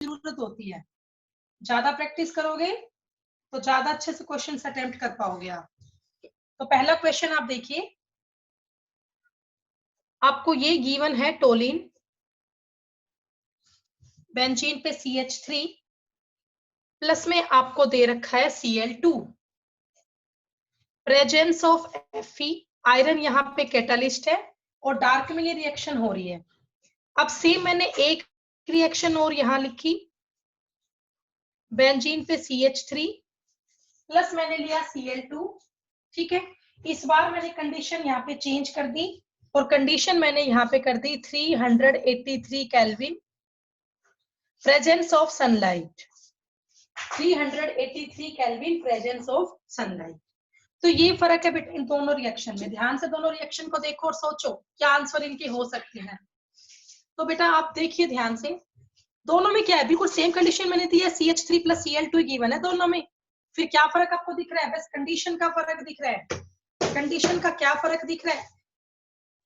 जरूरत होती है। ज्यादा प्रैक्टिस करोगे तो ज्यादा अच्छे से क्वेश्चन अटेम्प्ट कर पाओगे आप। तो पहला क्वेश्चन आप देखिए, आपको ये गिवन है टोलिन, बेंजीन पे CH3 प्लस में आपको दे रखा है Cl2, presence of Fe, iron यहाँ पे कैटालिस्ट है और डार्क में ये रिएक्शन हो रही है। अब सेम मैंने एक रिएक्शन और यहां लिखी, बेंजीन पे CH3 प्लस मैंने लिया Cl2, ठीक है। इस बार मैंने कंडीशन यहाँ पे चेंज कर दी और कंडीशन मैंने यहाँ पे कर दी 383 kelvin, presence of sunlight, 383 kelvin presence of sunlight. तो ये फर्क है बेटा इन दोनों रिएक्शन में। ध्यान से दोनों रिएक्शन को देखो और सोचो क्या आंसर इनके हो सकते हैं। तो बेटा आप देखिए ध्यान से, दोनों में क्या है, बिल्कुल सेम कंडीशन मैंने दी है, CH3 प्लस Cl2 गिवन है दोनों में। फिर क्या फर्क आपको दिख रहा है? बस कंडीशन का फर्क दिख रहा है। कंडीशन का क्या फर्क दिख रहा है?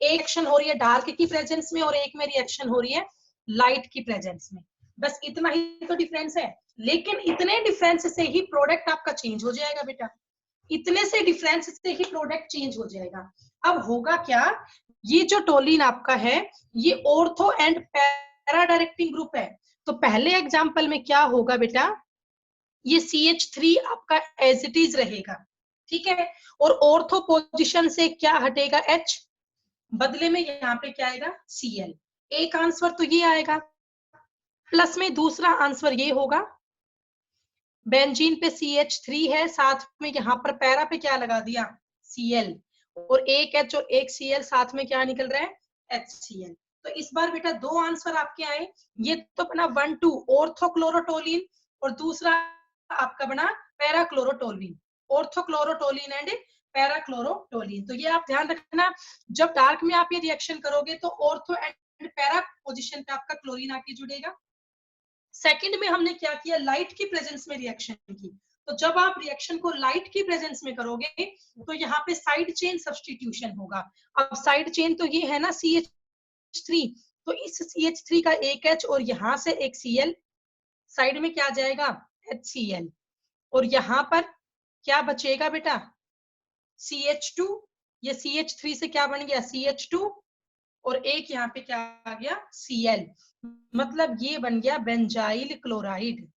एक रिएक्शन हो रही है डार्क की प्रेजेंस में और एक में रिएक्शन हो रही है लाइट की प्रेजेंस में, बस इतना ही तो डिफरेंस है। लेकिन इतने डिफरेंस से ही प्रोडक्ट आपका चेंज हो जाएगा बेटा, इतने से डिफरेंस से ही प्रोडक्ट चेंज हो जाएगा। अब होगा क्या, ये जो टोलिन आपका है ये ortho and para directing group है। तो पहले एग्जांपल में क्या होगा बेटा, ये CH3 आपका एज इट इज रहेगा, ठीक है, और ऑर्थो पोजीशन से क्या हटेगा, H, बदले में यहाँ पे क्या आएगा, Cl। एक आंसर तो ये आएगा, प्लस में दूसरा आंसर ये होगा, बेंजीन पे CH3 है, साथ में यहाँ पर पैरा पे क्या लगा दिया, Cl, और एक H और एक Cl, साथ में क्या निकल रहा है, HCl। तो इस बार बेटा दो आंसर आपके आए, ये तो बना 1 2 ऑर्थोक्लोरोटोलिन और दूसरा आपका बना पैराक्लोरोटोलिन, ऑर्थोक्लोरोटोलिन एंड पैराक्लोरोटोलिन। तो ये आप ध्यान रखना, जब डार्क में आप ये रिएक्शन करोगे तो ऑर्थो एंड पैरा पोजीशन पे आपका क्लोरीन आके जुड़ेगा। सेकंड में हमने क्या किया, लाइट की प्रेजेंस में रिएक्शन की। तो जब आप रिएक्शन को लाइट की प्रेजेंस में करोगे तो यहाँ पे साइड चेन सब्स्टिट्यूशन होगा। अब साइड चेन तो ये है ना CH3, तो इस CH3 का एक H और यहाँ से एक Cl, साइड में क्या जाएगा, HCl, और यहाँ पर क्या बचेगा बेटा, CH2, ये CH3 से क्या बन गया, CH2, और एक यहाँ पे क्या आ गया, Cl, मतलब ये बन गया बेंजाइल क्लोराइड।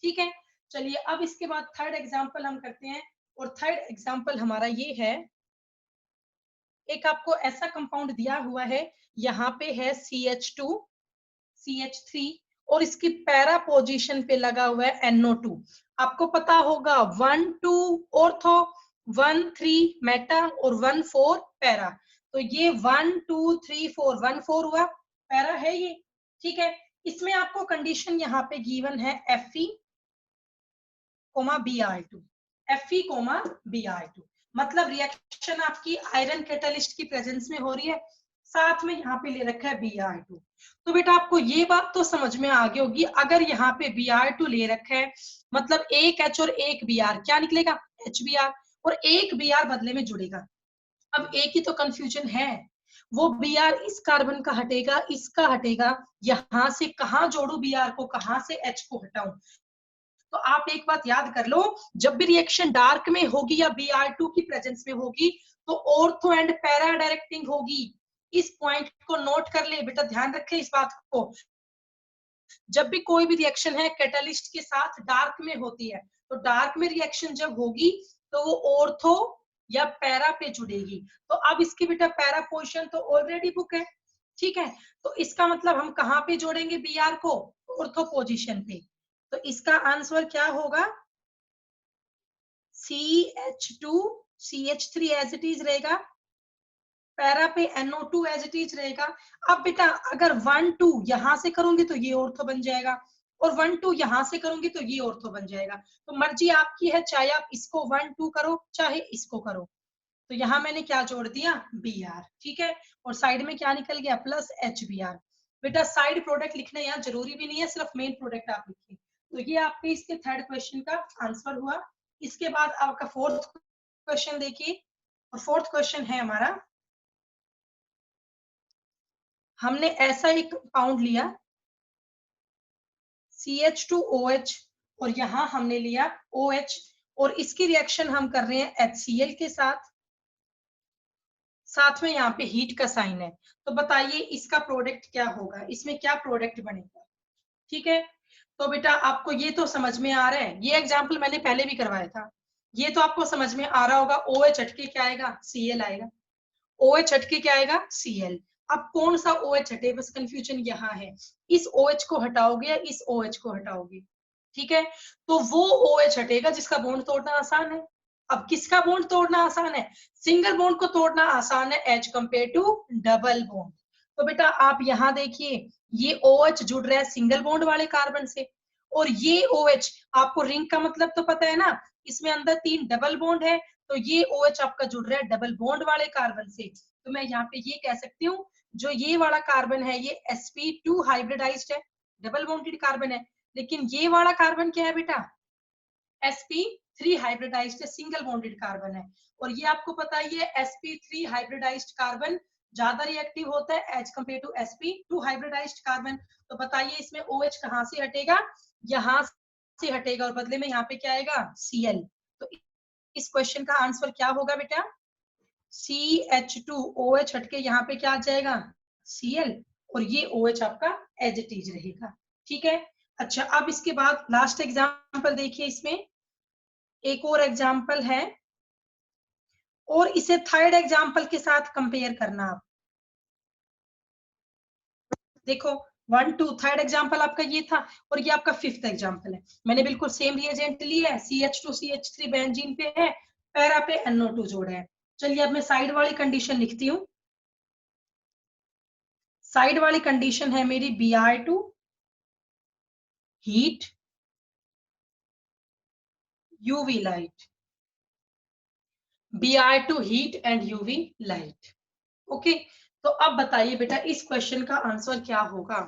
ठीक है, चलिए अब इसके बाद थर्ड एग्जांपल हम करते हैं, और थर्ड एग्जांपल हमारा ये है, एक आपको ऐसा कंपाउंड दिया हुआ है, यहाँ पे है CH2 CH3 और इसकी पैरा पोजीशन पे लगा हुआ है NO2। आपको पता होगा 1 2 ऑर्थो, 1 3 मेटा और 1 4 पैरा। तो ये 1 2 3 4 1 4 हुआ, पैरा है ये, ठीक है। इसमें आपको कंडीशन यहाँ पे गिवन है Fe, Br2, Fe, Br2, मतलब रिएक्शन आपकी आयरन कैटलिस्ट की प्रेजेंस में हो रही है, साथ में यहाँ पे ले रखा है Br2। तो बेटा आपको ये बात तो समझ में आ गई होगी, अगर यहाँ पे Br2 ले रखा है मतलब एक H और एक Br, क्या निकलेगा, HBr, और एक Br बदले में जुड़ेगा। अब एक ही तो कंफ्यूजन है, वो Br इस कार्बन का हटेगा, इसका हटेगा, यहां से कहां जोड़ू Br को, कहां से H को हटाऊं। तो आप एक बात याद कर लो, जब भी रिएक्शन डार्क में होगी या Br2 की प्रेजेंस में होगी तो ऑर्थो एंड पैरा डायरेक्टिंग होगी। इस पॉइंट को नोट कर ले बेटा, ध्यान रखें इस बात को। जब भी कोई भी रिएक्शन है कैटलिस्ट के साथ डार्क में होती है, तो डार्क में रिएक्शन जब होगी तो वो ऑर्थो या पैरा पे जुड़ेगी। तो अब इसकी बेटा पैरा पोजीशन तो ऑलरेडी बुक है, ठीक है, तो इसका मतलब हम कहां पे जोड़ेंगे Br को, ऑर्थो पोजीशन पे। तो इसका आंसर क्या होगा, CH2 CH3 as it is रहेगा, पैरा पे NO2 एज इट इज रहेगा। अब बेटा अगर 1 2 यहां से करूंगी तो ये ऑर्थो बन जाएगा, और 1 2 यहां से करूंगी तो ये ऑर्थो बन जाएगा। तो मर्जी आपकी है, चाहे आप इसको 1 2 करो चाहे इसको करो। तो यहाँ मैंने क्या जोड़ दिया, Br, ठीक है, और साइड में क्या निकल गया, प्लस HBr। बेटा साइड प्रोडक्ट लिखना यहाँ जरूरी भी नहीं है, सिर्फ मेन प्रोडक्ट आप लिखिए। तो ये आपके इसके थर्ड क्वेश्चन का आंसर हुआ। इसके बाद आपका फोर्थ क्वेश्चन देखिए, और फोर्थ क्वेश्चन है हमारा, हमने ऐसा एक कंपाउंड लिया CH2OH और यहां हमने लिया OH और इसकी रिएक्शन हम कर रहे हैं HCl के साथ, साथ में यहाँ पे हीट का साइन है। तो बताइए इसका प्रोडक्ट क्या होगा, इसमें क्या प्रोडक्ट बनेगा। ठीक है, तो बेटा आपको ये तो समझ में आ रहा है, ये एग्जाम्पल मैंने पहले भी करवाया था, ये तो आपको समझ में आ रहा होगा। OH हटके क्या आएगा, Cl आएगा। OH हटके क्या आएगा, Cl। अब कौन सा OH हटे, बस कंफ्यूजन यहाँ है, इस OH को हटाओगे या इस OH को हटाओगे। ठीक है, तो वो OH हटेगा जिसका बॉन्ड तोड़ना आसान है। अब किसका बॉन्ड तोड़ना आसान है, सिंगल बॉन्ड को तोड़ना आसान है as compared to double bond. तो बेटा आप यहाँ देखिए, ये OH जुड़ रहा है सिंगल बॉन्ड वाले कार्बन से, और ये OH, आपको रिंग का मतलब तो पता है ना, इसमें अंदर 3 डबल बॉन्ड है, तो ये OH आपका जुड़ रहा है डबल बॉन्ड वाले कार्बन से। तो मैं यहाँ पे ये कह सकती हूँ, जो ये वाला कार्बन है ये sp2 हाइब्रिडाइज्ड है, डबल बॉन्डेड कार्बन है। लेकिन ये वाला कार्बन क्या है बेटा, sp3 हाइब्रिडाइज्ड है, सिंगल बॉन्डेड कार्बन है। और ये आपको पता है ये sp3 हाइब्रिडाइज्ड कार्बन ज्यादा रिएक्टिव होता है as compared to sp2 hybridized carbon. तो बताइए इसमें OH कहाँ से हटेगा, यहाँ से हटेगा, और बदले में यहाँ पे क्या आएगा, Cl। तो इस क्वेश्चन का आंसर क्या होगा बेटा, CH2OH हटके यहाँ पे क्या आ जाएगा, Cl, और ये OH आपका एज इट इज रहेगा। ठीक है, अच्छा अब इसके बाद लास्ट एग्जांपल देखिए, इसमें एक और एग्जांपल है और इसे थर्ड एग्जांपल के साथ कंपेयर करना। आप देखो 1 2 थर्ड एग्जांपल आपका ये था, और ये आपका फिफ्थ एग्जांपल है। मैंने बिल्कुल सेम रिएजेंट लिया है, CH2CH3 बेंजीन पे है, पैरा पे NO2 जोड़ा है। चलिए अब मैं साइड वाली कंडीशन लिखती हूँ। साइड वाली कंडीशन है मेरी Br2 heat UV light, Br2 heat and UV light. Okay, तो अब बताइए बेटा इस क्वेश्चन का आंसर क्या होगा,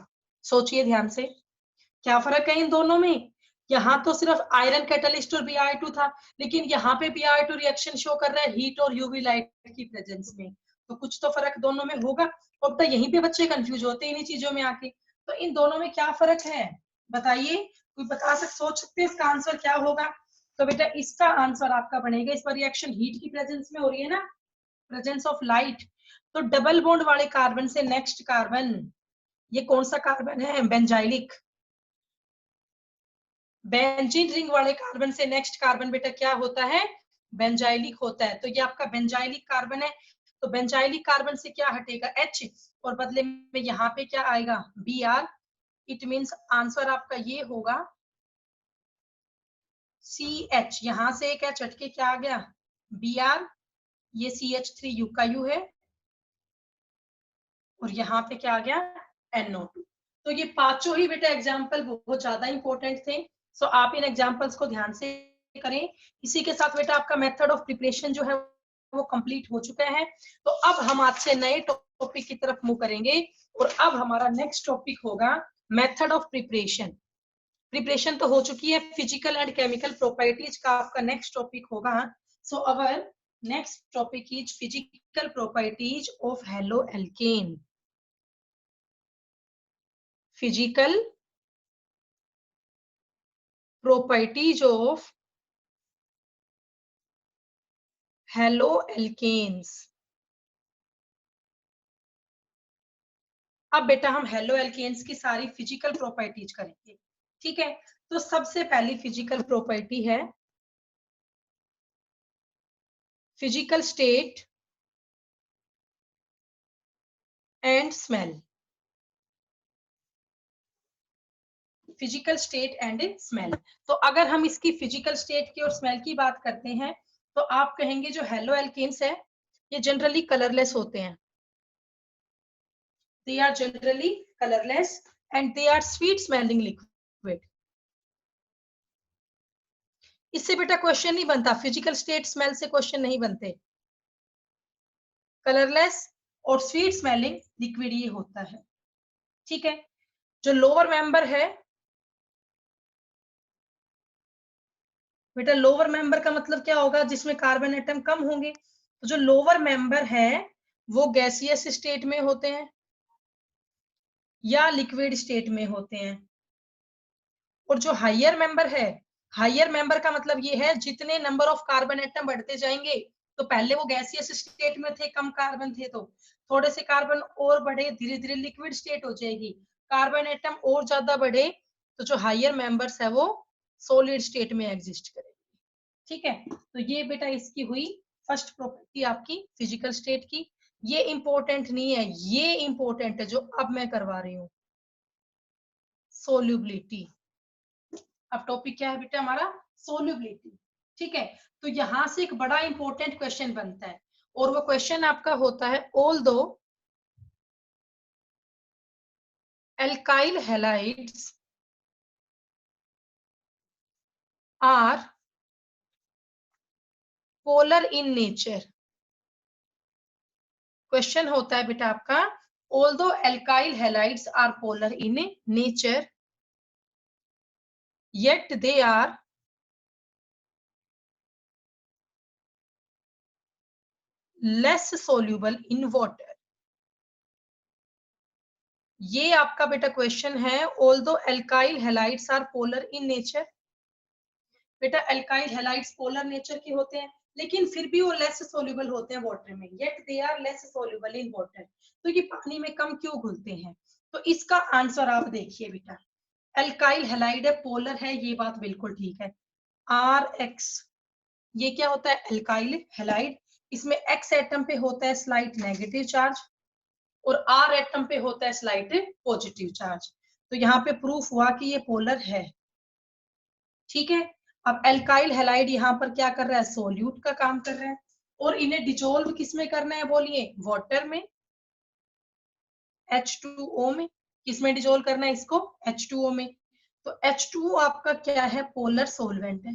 सोचिए ध्यान से। क्या फर्क है इन दोनों में, यहाँ तो सिर्फ आयरन कैटलिस्ट और Br2 था, लेकिन यहाँ पे Br2 रिएक्शन शो कर रहा है हीट और यूवी लाइट की प्रेजेंस में, तो कुछ तो फर्क दोनों में होगा। और तो यहीं पे बच्चे कंफ्यूज होते हैं इन्हीं चीजों में आके, तो इन दोनों में क्या फर्क है बताइए, कोई सोच सकते हैं इसका आंसर क्या होगा। तो बेटा इसका आंसर आपका बनेगा, इस पर रिएक्शन हीट की प्रेजेंस में हो रही है ना, प्रेजेंस ऑफ लाइट, तो डबल बॉन्ड वाले कार्बन से नेक्स्ट कार्बन, ये कौन सा कार्बन है, बेंजाइलिक, बेंजीन रिंग वाले कार्बन से नेक्स्ट कार्बन बेटा क्या होता है, बेंजाइलिक होता है। तो ये आपका बेंजाइलिक कार्बन है, तो बेंजाइलिक कार्बन से क्या हटेगा, H, और बदले में यहाँ पे क्या आएगा, Br। इट मींस आंसर आपका ये होगा CH, यहां से एक H हटके क्या आ गया, Br, ये CH3 का U है, और यहाँ पे क्या आ गया, NO2। तो ये पांचों ही बेटा एग्जाम्पल बहुत ज्यादा इंपॉर्टेंट थे, सो आप इन एग्जाम्पल्स को ध्यान से करें। इसी के साथ बेटा आपका मेथड ऑफ प्रिपरेशन जो है वो कंप्लीट हो चुका है। तो अब हम आज से नए टॉपिक की तरफ मूव करेंगे, और अब हमारा नेक्स्ट टॉपिक होगा मेथड ऑफ प्रिपरेशन। प्रिपरेशन तो हो चुकी है, फिजिकल एंड केमिकल प्रॉपर्टीज का आपका नेक्स्ट टॉपिक होगा। So our next topic is physical properties of haloalkane. Physical properties of haloalkanes। अब बेटा हम हेलो एल्केन्स की सारी फिजिकल प्रॉपर्टीज करेंगे। ठीक है, तो सबसे पहली फिजिकल प्रॉपर्टी है physical state and smell. Physical state and smell, तो अगर हम इसकी फिजिकल स्टेट की और स्मेल की बात करते हैं, तो आप कहेंगे जो हेलो एल्केन्स है ये जनरली कलरलेस होते हैं, they are generally colorless and they are sweet smelling liquid। इससे बेटा क्वेश्चन नहीं बनता, फिजिकल स्टेट स्मेल से क्वेश्चन नहीं बनते, कलरलेस और स्वीट स्मेलिंग लिक्विड ये होता है। ठीक है, जो लोअर मेंबर है बेटा, लोअर मेंबर का मतलब क्या होगा, जिसमें कार्बन एटम कम होंगे, तो जो लोअर मेंबर है वो गैसियस स्टेट में होते हैं या लिक्विड स्टेट में होते हैं, और जो हायर मेंबर है, हायर मेंबर का मतलब ये है जितने नंबर ऑफ कार्बन एटम बढ़ते जाएंगे, तो पहले वो गैसियस स्टेट में थे, कम कार्बन थे, तो थोड़े से कार्बन और बढ़े, धीरे धीरे लिक्विड स्टेट हो जाएगी, कार्बन एटम और ज्यादा बढ़े, तो जो हायर मेंबर्स है वो सॉलिड स्टेट में एग्जिस्ट करेगी। ठीक है, तो ये बेटा इसकी हुई फर्स्ट प्रॉपर्टी आपकी फिजिकल स्टेट की। ये इंपॉर्टेंट नहीं है, ये इंपॉर्टेंट है जो अब मैं करवा रही हूँ, सोल्यूबिलिटी। अब टॉपिक क्या है बेटा हमारा, सोल्यूबिलिटी। ठीक है, तो यहां से एक बड़ा इंपॉर्टेंट क्वेश्चन बनता है, और वो क्वेश्चन आपका होता है, although alkyl halides are polar in nature. Question होता है बेटा आपका, although alkyl halides are polar in nature yet they are less soluble in water। ये आपका बेटा क्वेश्चन है, although alkyl halides are polar in nature. बेटा एल्काइल हैलाइड्स पोलर नेचर के होते हैं, लेकिन फिर भी वो लेस सोल्यूबल होते हैं वाटर में, yet they are less soluble in water. तो ये पानी में कम क्यों घुलते हैं? तो इसका आंसर आप देखिए बेटा, एल्काइल हैलाइड है, पोलर है, ये बात बिल्कुल ठीक है। आर एक्स, ये क्या होता है, एल्काइल हैलाइड, इसमें एक्स एटम पे होता है स्लाइट नेगेटिव चार्ज, और आर एटम पे होता है स्लाइट पॉजिटिव चार्ज। तो यहाँ पे प्रूफ हुआ कि ये पोलर है। ठीक है, अब एल्काइल हैलाइड यहाँ पर क्या कर रहा है, सोल्यूट का काम कर रहा है, और इन्हें डिजोल्व किस में करना है, बोलिए, वाटर में, H2O में। किसमें डिजोल्व करना है इसको, H2O में। तो H2O आपका क्या है, पोलर सोलवेंट है।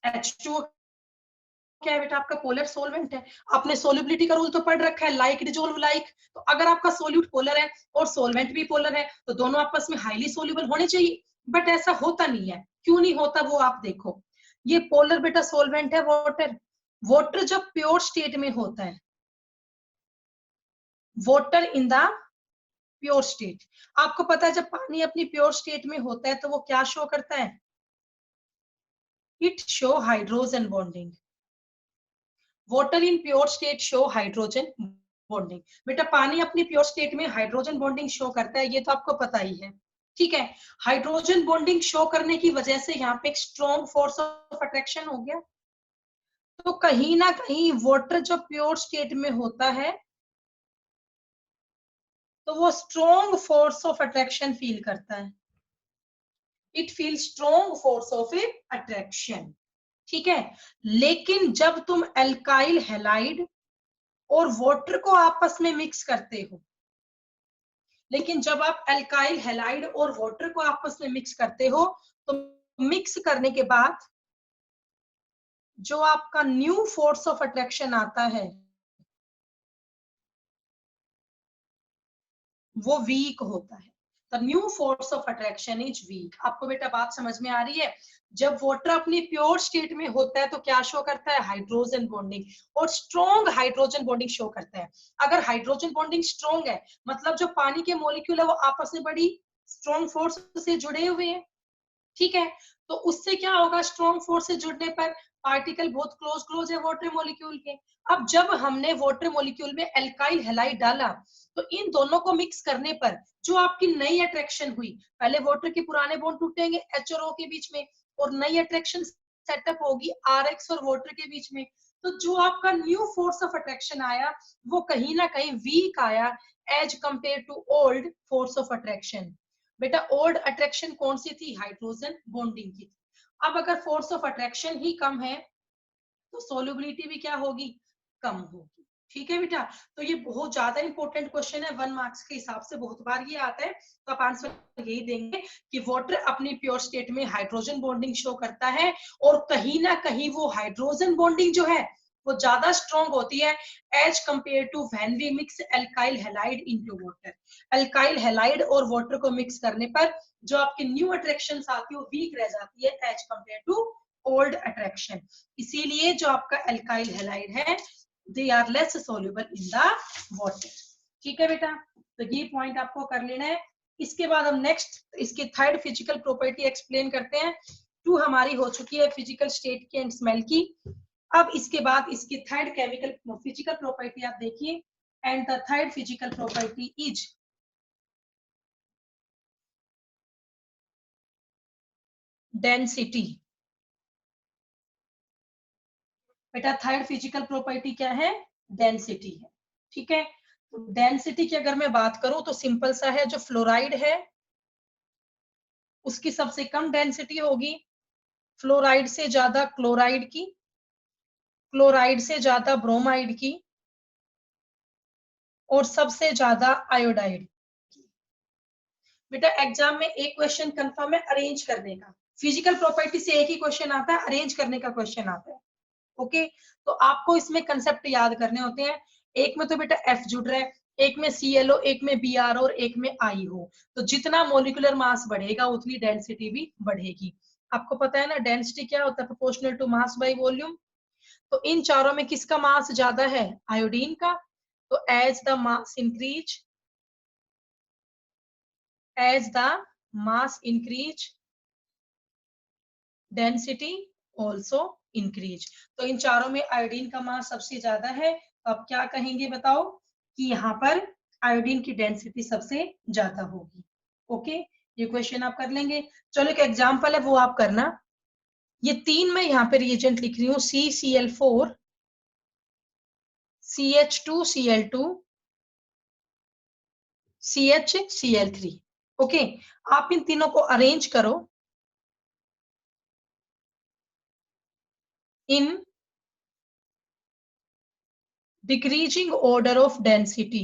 H2O क्या है बेटा, आपका पोलर सोलवेंट है। आपने सोल्युबिलिटी का रूल तो पढ़ रखा है, लाइक डिजोल्व लाइक। तो अगर आपका सोल्यूट पोलर है और सोलवेंट भी पोलर है, तो दोनों आपस में हाईली सोल्यूबल होने चाहिए, बट ऐसा होता नहीं है। क्यों नहीं होता वो आप देखो, ये पोलर बेटा सोलवेंट है वाटर, वाटर जब प्योर स्टेट में होता है, water in the pure state, आपको पता है जब पानी अपनी प्योर स्टेट में होता है तो वो क्या शो करता है, it show hydrogen bonding. Water in pure state show hydrogen bonding. बेटा पानी अपनी प्योर स्टेट में हाइड्रोजन बॉन्डिंग शो करता है, ये तो आपको पता ही है। ठीक है, हाइड्रोजन बॉन्डिंग शो करने की वजह से यहाँ पे एक स्ट्रॉन्ग फोर्स ऑफ अट्रैक्शन हो गया। तो कहीं ना कहीं वाटर जब प्योर स्टेट में होता है तो वो strong force of attraction feel करता है, it feel strong force of attraction. ठीक है, लेकिन जब तुम एल्काइल हैलाइड और वाटर को आपस में मिक्स करते हो, लेकिन जब आप एल्काइल हैलाइड और वाटर को आपस में मिक्स करते हो, तो मिक्स करने के बाद जो आपका न्यू फोर्स ऑफ अट्रैक्शन आता है वो वीक होता है। The new force of attraction is weak. आपको बेटा बात समझ में आ रही है? जब वाटर अपनी प्योर स्टेट में होता है तो क्या शो करता है, हाइड्रोजन बॉन्डिंग, और स्ट्रॉन्ग हाइड्रोजन बॉन्डिंग शो करता है। अगर हाइड्रोजन बॉन्डिंग स्ट्रॉन्ग है, मतलब जो पानी के मॉलिक्यूल है वो आपस में बड़ी स्ट्रॉन्ग फोर्स से जुड़े हुए हैं। ठीक है, तो उससे क्या होगा, स्ट्रॉन्ग फोर्स से जुड़ने पर पार्टिकल बहुत क्लोज क्लोज है वाटर मॉलिक्यूल के। अब जब हमने वाटर मॉलिक्यूल में एल्काइल हैलाइड डाला, तो इन दोनों को मिक्स करने पर जो आपकी नई अट्रैक्शन हुई, पहले वाटर के पुराने बॉन्ड टूटेंगे H और O के बीच में, और नई अट्रैक्शन सेटअप होगी RX और वाटर के बीच में। तो जो आपका न्यू फोर्स ऑफ अट्रैक्शन आया वो कहीं ना कहीं वीक आया as compared to old force of attraction. बेटा ओल्ड अट्रैक्शन कौन सी थी, हाइड्रोजन बॉन्डिंग की। अब अगर फोर्स ऑफ अट्रैक्शन ही कम है तो सोल्युबिलिटी भी क्या होगी, कम होगी। ठीक है बेटा, तो ये बहुत ज्यादा इंपॉर्टेंट क्वेश्चन है, 1 मार्क्स के हिसाब से बहुत बार ये आता है। तो आप आंसर यही देंगे कि वाटर अपनी प्योर स्टेट में हाइड्रोजन बॉन्डिंग शो करता है, और कहीं ना कहीं वो हाइड्रोजन बॉन्डिंग जो है वो ज्यादा स्ट्रॉन्ग होती है as compared to when we mix alkyl halide into water. Alkyl halide और वाटर को मिक्स करने पर जो आपकी न्यू अट्रैक्शन आती है वो वीक रह जाती है as compared to old attraction, इसीलिए जो आपका एल्काइल हैलाइड है they are less soluble in the water. ठीक है बेटा, तो ये पॉइंट आपको कर लेना है। इसके बाद हम नेक्स्ट इसकी थर्ड फिजिकल प्रॉपर्टी एक्सप्लेन करते हैं। 2 हमारी हो चुकी है फिजिकल स्टेट की एंड स्मेल की। अब इसके बाद इसकी थर्ड केमिकल फिजिकल प्रॉपर्टी आप देखिए, and the third physical property is density. बेटा थर्ड फिजिकल प्रॉपर्टी क्या है? डेंसिटी है। ठीक है, तो डेंसिटी की अगर मैं बात करूं तो सिंपल सा है, जो फ्लोराइड है उसकी सबसे कम डेंसिटी होगी, फ्लोराइड से ज्यादा क्लोराइड की, क्लोराइड से ज्यादा ब्रोमाइड की, और सबसे ज्यादा आयोडाइड। बेटा एग्जाम में एक क्वेश्चन कंफर्म है अरेंज करने का, फिजिकल प्रॉपर्टी से एक ही क्वेश्चन आता है, अरेंज करने का क्वेश्चन आता है। ओके, तो आपको इसमें कंसेप्ट याद करने होते हैं। एक में तो बेटा F जुड़ रहा है, एक में ClO, एक में Br और एक में I हो, तो जितना मोलिकुलर मास बढ़ेगा उतनी डेंसिटी भी बढ़ेगी। आपको पता है ना डेंसिटी क्या होता है? Proportional to mass by volume. तो इन चारों में किसका मास ज्यादा है? आयोडीन का। तो as the mass increase, as the mass increase density also increase. तो इन चारों में आयोडीन का मास सबसे ज्यादा है, तो आप क्या कहेंगे बताओ कि यहाँ पर आयोडीन की डेंसिटी सबसे ज्यादा होगी। ओके, ये क्वेश्चन आप कर लेंगे। चलो एक एग्जांपल है वो आप करना। ये 3 मैं यहाँ पे रिएजेंट लिख रही हूँ, CCl4, CH2Cl2, CHCl3। ओके, आप इन तीनों को अरेंज करो in decreasing order of density.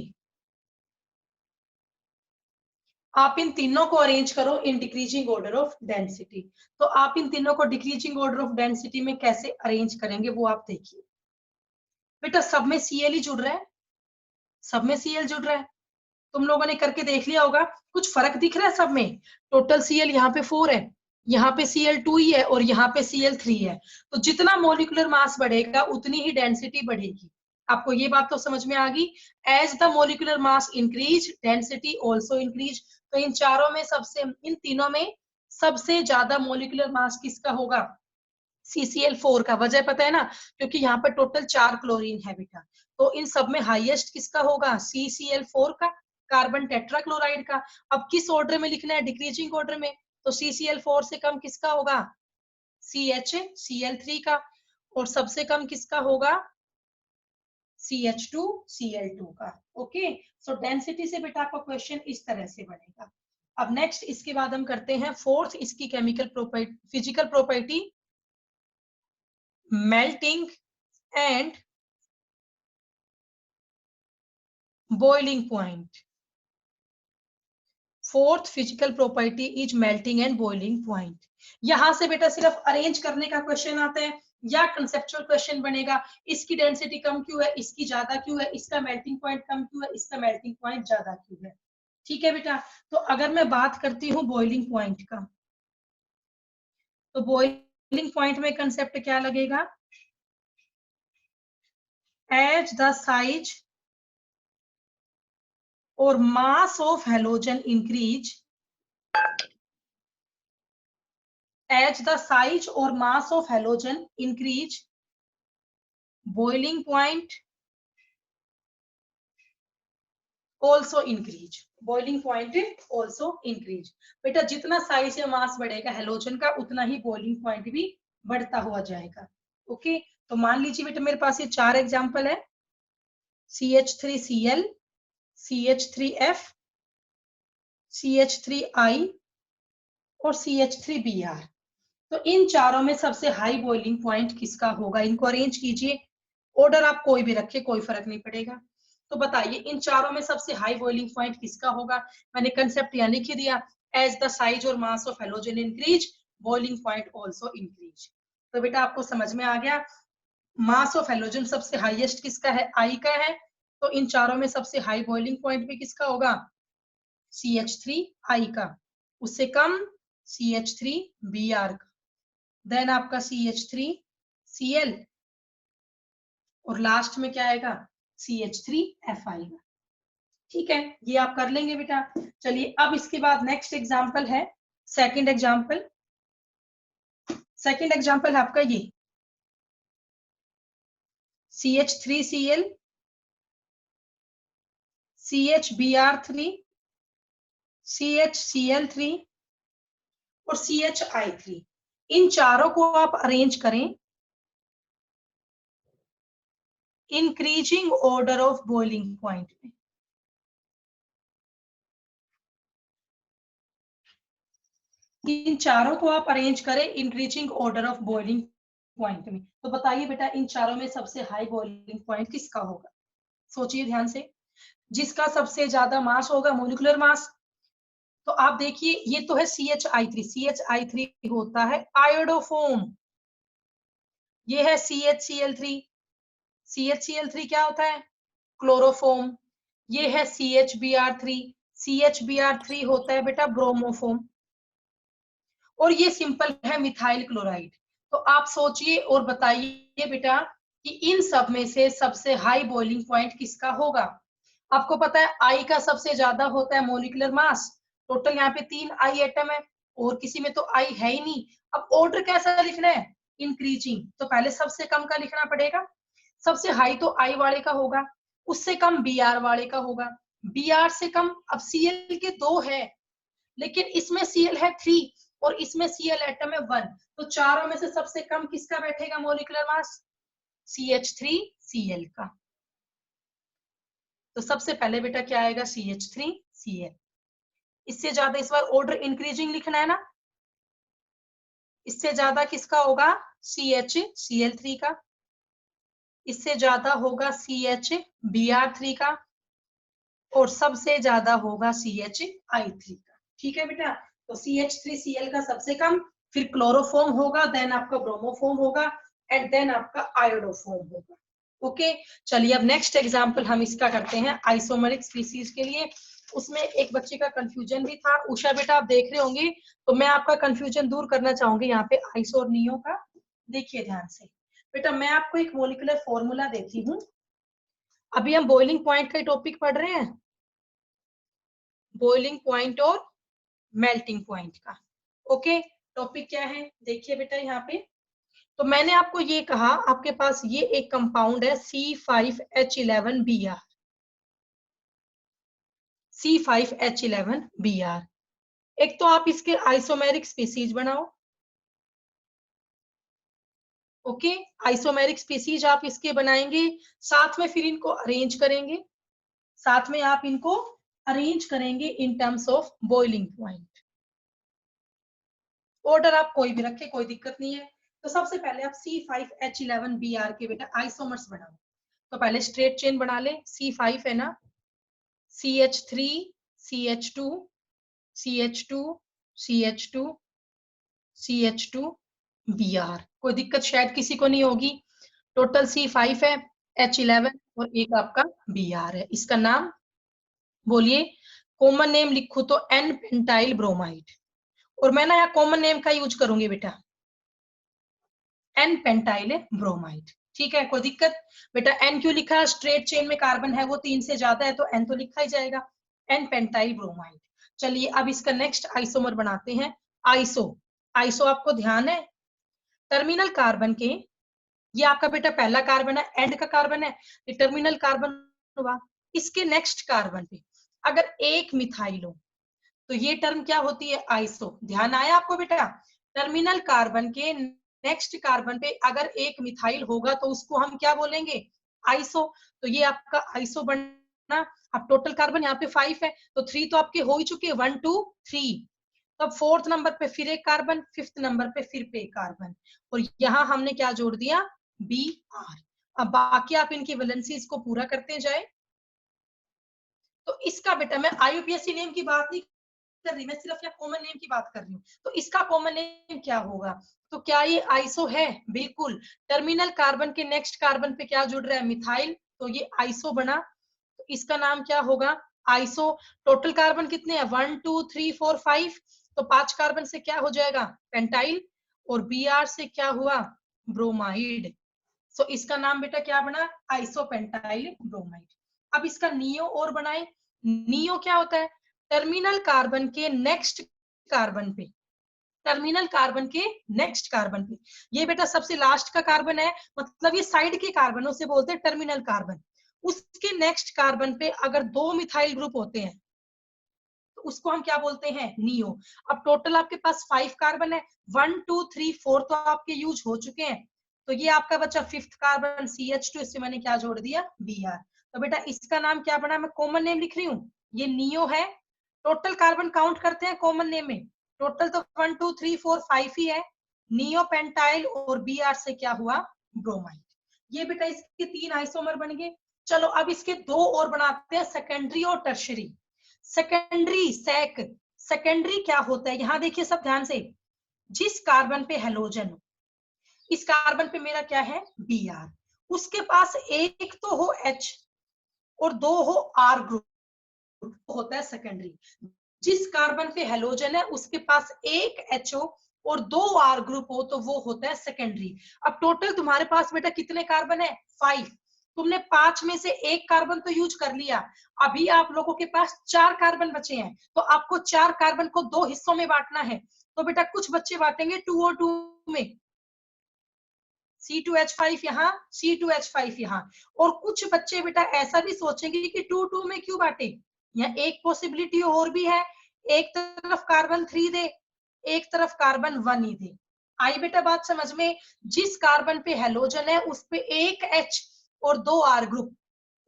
आप इन तीनों को अरेंज करो in decreasing order of density. तो आप इन तीनों को डिक्रीजिंग ऑर्डर ऑफ डेंसिटी में कैसे अरेंज करेंगे वो आप देखिए। बेटा सब में Cl ही जुड़ रहा है, सब में Cl जुड़ रहा है, तुम लोगों ने करके देख लिया होगा। कुछ फर्क दिख रहा है सब में? टोटल Cl यहाँ पे 4 है, यहाँ पे Cl2 ही है और यहाँ पे Cl3 है। तो जितना मोलिकुलर मास बढ़ेगा उतनी ही डेंसिटी बढ़ेगी। आपको ये बात तो समझ में आ गई। As the molecular mass increase density also increase. तो इन चारों में सबसे, इन तीनों में सबसे ज्यादा मोलिकुलर मास किसका होगा? CCl4 का। वजह पता है ना, क्योंकि यहाँ पर टोटल 4 क्लोरीन है बेटा। तो इन सब में हाईएस्ट किसका होगा? CCl4 का, कार्बन टेट्राक्लोराइड का। अब किस ऑर्डर में लिखना है? डिक्रीजिंग ऑर्डर में। तो CCl4 से कम किसका होगा? CHCl3 का। और सबसे कम किसका होगा? CH2Cl2 का। ओके, सो डेंसिटी से बेटा आपका क्वेश्चन इस तरह से बनेगा। अब नेक्स्ट इसके बाद हम करते हैं फोर्थ इसकी chemical property, physical property, melting and boiling point। Fourth physical property is melting and boiling point. यहां से बेटा सिर्फ अरेंज करने का क्वेश्चन आता है या कंसेप्चुअल क्वेश्चन बनेगा, इसकी डेंसिटी कम क्यों है, इसकी ज्यादा क्यों है, इसका मेल्टिंग पॉइंट कम क्यों है, इसका मेल्टिंग पॉइंट ज्यादा क्यों है। ठीक है बेटा, तो अगर मैं बात करती हूँ बॉइलिंग पॉइंट का, तो बॉइलिंग पॉइंट में कंसेप्ट क्या लगेगा? एज द साइज और mass of halogen increase, as the size or mass of halogen increase, boiling point also increase, boiling point also increase। बेटा जितना साइज या मास बढ़ेगा हेलोजन का उतना ही बॉइलिंग पॉइंट भी बढ़ता हुआ जाएगा। ओके, तो मान लीजिए बेटा मेरे पास ये 4 एग्जांपल है, CH3Cl, CH3F, CH3I और CH3Br। तो इन चारों में सबसे हाई बॉइलिंग पॉइंट किसका होगा? इनको अरेंज कीजिए, ऑर्डर आप कोई भी रखे कोई फर्क नहीं पड़ेगा। तो बताइए इन चारों में सबसे हाई बॉइलिंग पॉइंट किसका होगा? मैंने कंसेप्ट यहाँ लिख दिया, एज द साइज और mass of halogen increase boiling point also increase. तो बेटा आपको समझ में आ गया, मास ऑफ हेलोजन सबसे हाईएस्ट किसका है? आई का है। तो इन चारों में सबसे हाई बॉइलिंग पॉइंट भी किसका होगा? CH3I का। उससे कम CH3Br का। देन आपका CH3Cl और लास्ट में क्या आएगा CH3F आएगा। ठीक है, ये आप कर लेंगे बेटा। चलिए अब इसके बाद नेक्स्ट एग्जाम्पल है सेकंड एग्जाम्पल। सेकंड एग्जाम्पल है आपका ये CH3Cl, CHBr3, CHCl3 और CHI3। इन चारों को आप अरेंज करें increasing order of boiling point में। इन चारों को आप अरेंज करें increasing order of boiling point में। तो बताइए बेटा इन चारों में सबसे हाई बॉइलिंग पॉइंट किसका होगा? सोचिए ध्यान से। जिसका सबसे ज्यादा मास होगा मोलिकुलर मास। तो आप देखिए ये तो है CHI3। CHI3 होता है आयोडोफोम। ये है CHCl3। CHCl3 क्या होता है? क्लोरोफोम। ये है CHBr3। CHBr3 होता है बेटा ब्रोमोफोम। और ये सिंपल है मिथाइल क्लोराइड। तो आप सोचिए और बताइए बेटा कि इन सब में से सबसे हाई बॉइलिंग पॉइंट किसका होगा? आपको पता है आई का सबसे ज्यादा होता है मोलिकुलर मास। टोटल यहाँ पे 3 आई एटम है और किसी में तो आई है ही नहीं। अब ऑर्डर कैसा लिखना है? इंक्रीजिंग। तो पहले सबसे कम का लिखना पड़ेगा। सबसे हाई तो आई वाले का होगा, उससे कम Br वाले का होगा, Br से कम अब Cl के 2 है लेकिन इसमें Cl है 3 और इसमें Cl एटम है 1। तो चारों में से सबसे कम किसका बैठेगा मोलिकुलर मास? CH3Cl का। तो सबसे पहले बेटा क्या आएगा? CH3Cl। इससे ज्यादा इस बार ऑर्डर इंक्रीजिंग लिखना है ना। इससे ज्यादा किसका होगा? CHCl3 का। इससे ज्यादा होगा CHBr3 का और सबसे ज्यादा होगा CHI3 का। ठीक है बेटा। तो CH3Cl का सबसे कम, फिर क्लोरोफॉर्म होगा, देन आपका ब्रोमोफॉर्म होगा एंड देन आपका आयोडोफॉर्म होगा। ओके, चलिए अब नेक्स्ट एग्जांपल हम इसका करते हैं आइसोमेरिक स्पीसीज के लिए। उसमें एक बच्चे का कंफ्यूजन भी था। उषा बेटा आप देख रहे होंगे तो मैं आपका कंफ्यूजन दूर करना चाहूंगी यहाँ पे आइसो और नियो का। देखिए ध्यान से बेटा, मैं आपको एक मोलिकुलर फॉर्मूला देती हूँ। अभी हम बॉइलिंग पॉइंट का टॉपिक पढ़ रहे हैं, बॉइलिंग पॉइंट और मेल्टिंग पॉइंट का। ओके, टॉपिक क्या है देखिए बेटा यहाँ पे। तो मैंने आपको ये कहा आपके पास ये एक कंपाउंड है C5H11Br। C5H11Br। एक तो आप इसके आइसोमेरिक स्पीसीज बनाओ। ओके, आइसोमेरिक स्पीसीज आप इसके बनाएंगे, साथ में फिर इनको अरेंज करेंगे। साथ में आप इनको अरेंज करेंगे in terms of boiling point. Order आप कोई भी रखे, कोई दिक्कत नहीं है। तो सबसे पहले आप C5H11Br के बेटा आइसोमर्स बनाओ। तो पहले स्ट्रेट चेन बना ले। C5 है ना, CH3 CH2 CH2 CH2 CH2 Br। कोई दिक्कत शायद किसी को नहीं होगी। टोटल C5 है, H11 और एक आपका Br है। इसका नाम बोलिए। कॉमन नेम लिखू तो N पेंटाइल ब्रोमाइड। और मैं ना यहाँ कॉमन नेम का यूज करूंगी बेटा, N पेंटाइल ब्रोमाइड। ठीक है, कोई दिक्कत? बेटा N क्यों लिखा? स्ट्रेट चेन में कार्बन है वो 3 से ज्यादा है तो N तो लिखा ही जाएगा, N पेंटाइल ब्रोमाइड। चलिए अब इसका नेक्स्ट आइसोमर बनाते हैं आइसो। आइसो आपको ध्यान है टर्मिनल कार्बन के, ये आपका बेटा पहला कार्बन है, एंड का कार्बन है, ये टर्मिनल कार्बन हुआ। इसके नेक्स्ट कार्बन पे अगर एक मिथाइल हो तो ये टर्म क्या होती है? आइसो। ध्यान आया आपको बेटा? टर्मिनल कार्बन के नेक्स्ट कार्बन पे अगर एक मिथाइल होगा तो उसको हम क्या बोलेंगे? आइसो। तो ये आपका आइसो बनना। अब टोटल कार्बन यहाँ पे 5 है तो 3 तो आपके हो ही चुके हैं, 1 2 3। तब फोर्थ नंबर पे फिर एक कार्बन, फिफ्थ नंबर पे फिर पे एक कार्बन और यहाँ हमने क्या जोड़ दिया? Br। अब बाकी आप इनकी वैलेंसीज को पूरा करते जाए। तो इसका बेटा मैं IUPAC नेम की बात नहीं कर रही, मैं सिर्फ यहाँ कॉमन नेम की बात कर रही हूँ। तो इसका कॉमन नेम क्या होगा? तो क्या ये आइसो है? बिल्कुल। टर्मिनल कार्बन के नेक्स्ट कार्बन पे क्या जुड़ रहा है? मिथाइल। तो ये आइसो बना। तो इसका नाम क्या होगा? आइसो। टोटल कार्बन कितने हैं? 1 2 3 4 5। तो 5 कार्बन से क्या हो जाएगा? पेंटाइल। और Br से क्या हुआ, ब्रोमाइड। सो इसका नाम बेटा क्या बना, आइसोपेंटाइल ब्रोमाइड। अब इसका नियो और बनाए। नियो क्या होता है, टर्मिनल कार्बन के नेक्स्ट कार्बन पे, टर्मिनल कार्बन के नेक्स्ट कार्बन पे, ये बेटा सबसे लास्ट का कार्बन है, मतलब ये साइड के कार्बन, उसे बोलते हैं टर्मिनल कार्बन। उसके नेक्स्ट कार्बन पे अगर 2 मिथाइल ग्रुप होते हैं तो उसको हम क्या बोलते हैं, नियो। अब टोटल आपके पास 5 कार्बन है, 1 2 3 4 तो आपके यूज हो चुके हैं, तो ये आपका बचा 5th कार्बन CH2, इससे मैंने क्या जोड़ दिया, Br। तो बेटा इसका नाम क्या बना, मैं कॉमन नेम लिख रही हूँ, ये नियो है। टोटल कार्बन काउंट करते हैं कॉमन नेम में, टोटल तो 1 2 3 4 5 ही है, नियो पेंटाइल और Br से क्या हुआ, ब्रोमाइड। ये बेटा इसके 3 आइसोमर बन गए। चलो अब इसके 2 और बनाते हैं, सेकेंडरी और टर्शरी। सेकेंडरी सेक, सेकेंडरी क्या होता है, यहां देखिए सब ध्यान से, जिस कार्बन पे हेलोजन हो, इस कार्बन पे मेरा क्या है, Br, उसके पास एक तो हो H और 2 हो R ग्रुप, होता है सेकेंडरी। जिस कार्बन पे हेलोजन है उसके पास एक HO और 2 R ग्रुप हो तो वो होता है सेकेंडरी। अब टोटल तुम्हारे पास बेटा कितने कार्बन है, 5। तुमने 5 में से एक कार्बन तो यूज कर लिया, अभी आप लोगों के पास 4 कार्बन बचे हैं, तो आपको 4 कार्बन को 2 हिस्सों में बांटना है। तो बेटा कुछ बच्चे बांटेंगे 2O2 में, C2H5 यहाँ, C2H5 यहाँ, और कुछ बच्चे बेटा ऐसा भी सोचेंगे कि 2 में क्यों बांटे, यहाँ एक पॉसिबिलिटी और भी है, एक तरफ कार्बन 3 दे, एक तरफ कार्बन 1 ही दे। आई बेटा बात समझ में, जिस कार्बन पे हेलोजन है उस पे एक H और 2 R ग्रुप,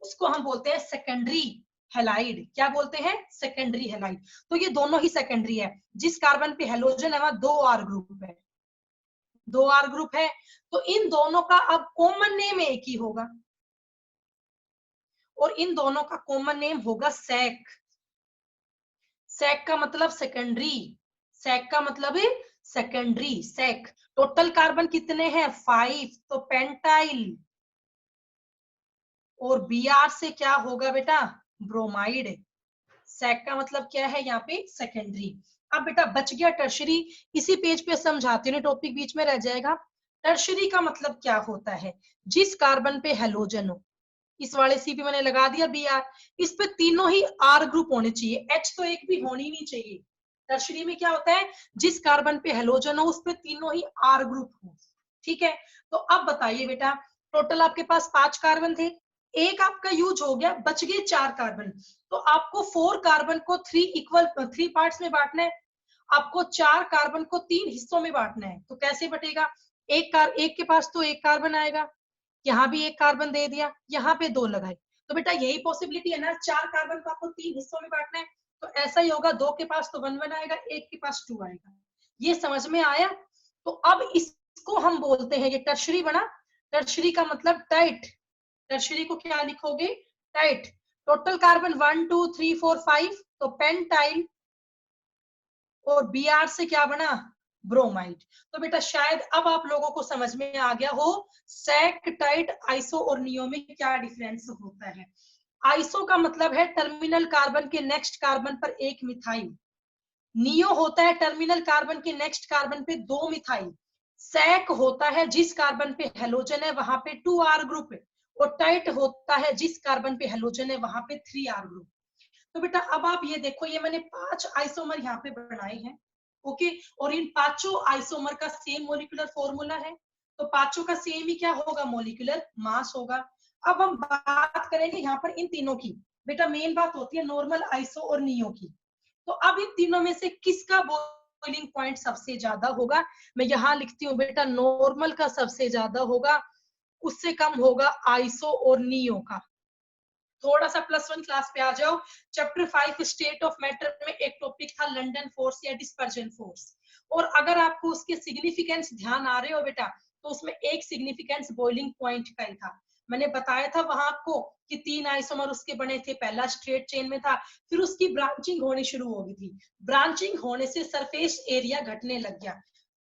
उसको हम बोलते हैं सेकेंडरी हेलाइड। क्या बोलते हैं, सेकेंडरी हेलाइड। तो ये दोनों ही सेकेंडरी है, जिस कार्बन पे हेलोजन है वहां 2 R ग्रुप है, 2 R ग्रुप है, तो इन दोनों का अब कॉमन नेम एक ही होगा, और इन दोनों का कॉमन नेम होगा सेक। सेक का मतलब सेकेंडरी, सेक का मतलब है सेकेंडरी, सेक। टोटल कार्बन कितने हैं, 5, तो पेंटाइल, और Br से क्या होगा बेटा, ब्रोमाइड। सेक का मतलब क्या है यहाँ पे, सेकेंडरी। अब बेटा बच गया टर्शरी, इसी पेज पे समझाती हूँ, टॉपिक बीच में रह जाएगा। टर्शरी का मतलब क्या होता है, जिस कार्बन पे हेलोजन हो, इस वाले सी पे मैंने लगा दिया Br, इस पे तीनों ही R ग्रुप होने चाहिए, H तो एक भी होनी नहीं चाहिए। टर्शरी में क्या होता है, जिस कार्बन पे हेलोजन हो उस पे तीनों ही R ग्रुप हो, ठीक है। तो अब बताइए बेटा, टोटल आपके पास 5 कार्बन थे, एक आपका यूज हो गया, बच गए 4 कार्बन, तो आपको 4 कार्बन को 3 पार्ट्स में बांटना है, आपको 4 कार्बन को 3 हिस्सों में बांटना है। तो कैसे बटेगा, एक के पास तो एक कार्बन आएगा, यहाँ भी एक कार्बन दे दिया, यहाँ पे 2 लगाए, तो बेटा यही पॉसिबिलिटी है ना, 4 कार्बन को आपको 3 हिस्सों में बांटना है, तो ऐसा ही होगा, 2 के पास तो 1 आएगा, एक के पास 2 आएगा। ये समझ में आया। तो अब इसको हम बोलते हैं, ये टर्शरी बना, टर्शरी का मतलब टाइट। टर्शरी को क्या लिखोगे, टाइट। टोटल कार्बन 1 2 3 4 5, तो पेंटाइल, और Br से क्या बना, ब्रोमाइड। तो बेटा शायद अब आप लोगों को समझ में आ गया हो सेक, टाइट, आइसो और नियो में क्या डिफरेंस होता है। आइसो का मतलब है टर्मिनल कार्बन के नेक्स्ट कार्बन पर एक मिथाइल, नियो होता है टर्मिनल कार्बन के नेक्स्ट कार्बन पे 2 मिथाइल, सेक होता है जिस कार्बन पे हेलोजन है वहां पे 2 R ग्रुप है, और टाइट होता है जिस कार्बन पे हेलोजन है वहां पे 3 R ग्रुप। तो बेटा अब आप ये देखो, ये मैंने 5 आइसोमर यहाँ पे बनाए हैं, ओके, और इन पांचों आइसोमर का सेम मोलिकुलर फॉर्मूला है, तो पांचों का सेम ही क्या होगा, मोलिकुलर मास होगा। अब हम बात करेंगे यहाँ पर इन तीनों की, बेटा मेन बात होती है नॉर्मल, आइसो और नियो की। तो अब इन तीनों में से किसका बॉइलिंग पॉइंट सबसे ज्यादा होगा, मैं यहाँ लिखती हूँ बेटा नॉर्मल का सबसे ज्यादा होगा, उससे कम होगा आइसो और नियो का। थोड़ा सा +1 क्लास पे आ जाओ, चैप्टर 5 स्टेट ऑफ मैटर में एक टॉपिक था लंडन फोर्स या डिस्पर्जन फोर्स, और अगर आपको उसके सिग्निफिकेंस ध्यान आ रहे हो बेटा, तो उसमें एक सिग्निफिकेंस बॉइलिंग पॉइंट का ही था। मैंने बताया था वहां आपको कि 3 आइसोमर उसके बने थे, पहला स्ट्रेट चेन में था, फिर उसकी ब्रांचिंग होनी शुरू हो गई थी, ब्रांचिंग होने से सरफेस एरिया घटने लग गया।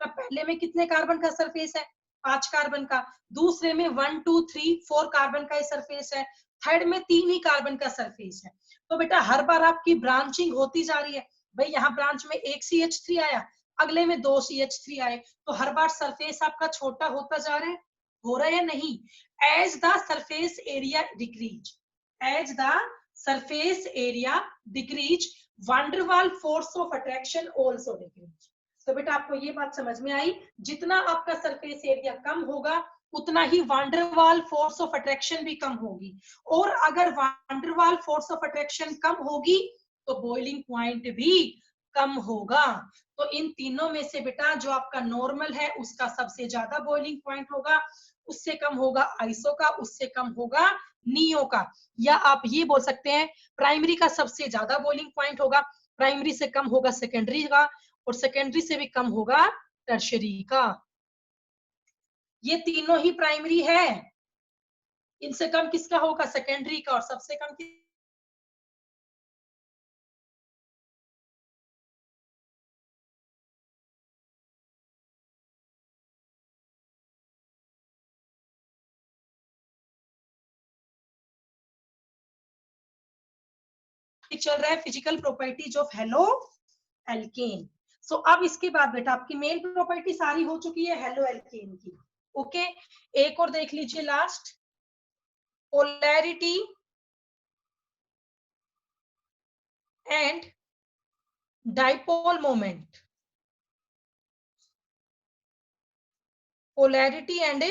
तो पहले में कितने कार्बन का सरफेस है, 5 कार्बन का, दूसरे में 1 2 3 4 कार्बन का सरफेस है, थर्ड में 3 ही कार्बन का सरफेस है। तो बेटा हर बार आपकी ब्रांचिंग होती जा रही है, भाई यहाँ ब्रांच में एक CH3 आया, अगले में 2 CH3 आए, तो हर बार सरफेस आपका छोटा होता जा रहा है, हो रहा है या नहीं? As the surface area decrease, as the surface area decrease, Van der Waal force of attraction also decrease. तो बेटा आपको ये बात समझ में आई, जितना आपका सरफेस एरिया कम होगा उतना ही वांडरवाल फोर्स ऑफ अट्रैक्शन भी कम होगी, और अगर वांडरवाल फोर्स ऑफ अट्रैक्शन कम होगी तो बॉइलिंग पॉइंट भी कम होगा। तो इन तीनों में से बेटा जो आपका नॉर्मल है उसका सबसे ज्यादा बॉइलिंग पॉइंट होगा, उससे कम होगा आइसो का, उससे कम होगा नियो का। या आप ये बोल सकते हैं प्राइमरी का सबसे ज्यादा बॉइलिंग पॉइंट होगा, प्राइमरी से कम होगा सेकेंडरी का, और सेकेंडरी से भी कम होगा टर्शरी का। ये तीनों ही प्राइमरी है, इनसे कम किसका होगा? सेकेंडरी का, और सबसे कम चल रहा है physical properties of haloalkane. So अब इसके बाद बेटा आपकी मेन प्रॉपर्टी सारी हो चुकी है हेलो एल्केन की। ओके, एक और देख लीजिए last, polarity and dipole moment, polarity and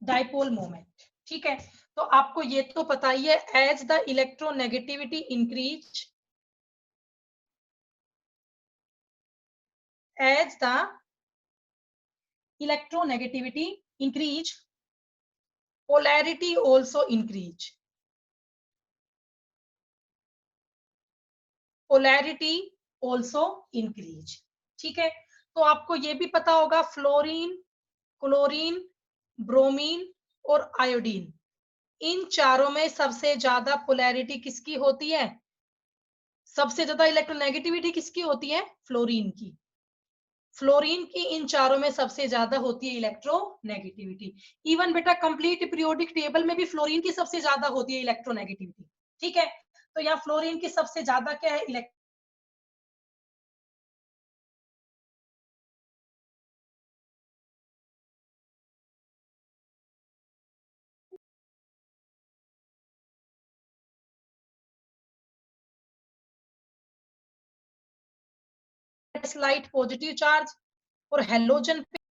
dipole moment. ठीक है, तो आपको ये तो पता ही है, as the electronegativity increase, as the electronegativity increase, polarity also increase, polarity also increase। ठीक है, तो आपको ये भी पता होगा फ्लोरीन, क्लोरीन, ब्रोमीन और आयोडीन, इन चारों में सबसे ज्यादा पोलैरिटी किसकी होती है? सबसे ज्यादा इलेक्ट्रोनेगेटिविटी किसकी होती है? फ्लोरीन की। फ्लोरीन की इन चारों में सबसे ज्यादा होती है इलेक्ट्रोनेगेटिविटी। इवन बेटा कंप्लीट पीरियोडिक टेबल में भी फ्लोरीन की सबसे ज्यादा होती है इलेक्ट्रोनेगेटिविटी। ठीक है, तो यहाँ फ्लोरीन की सबसे ज्यादा क्या है? स्लाइट पॉजिटिव चार्ज, और हेलोजन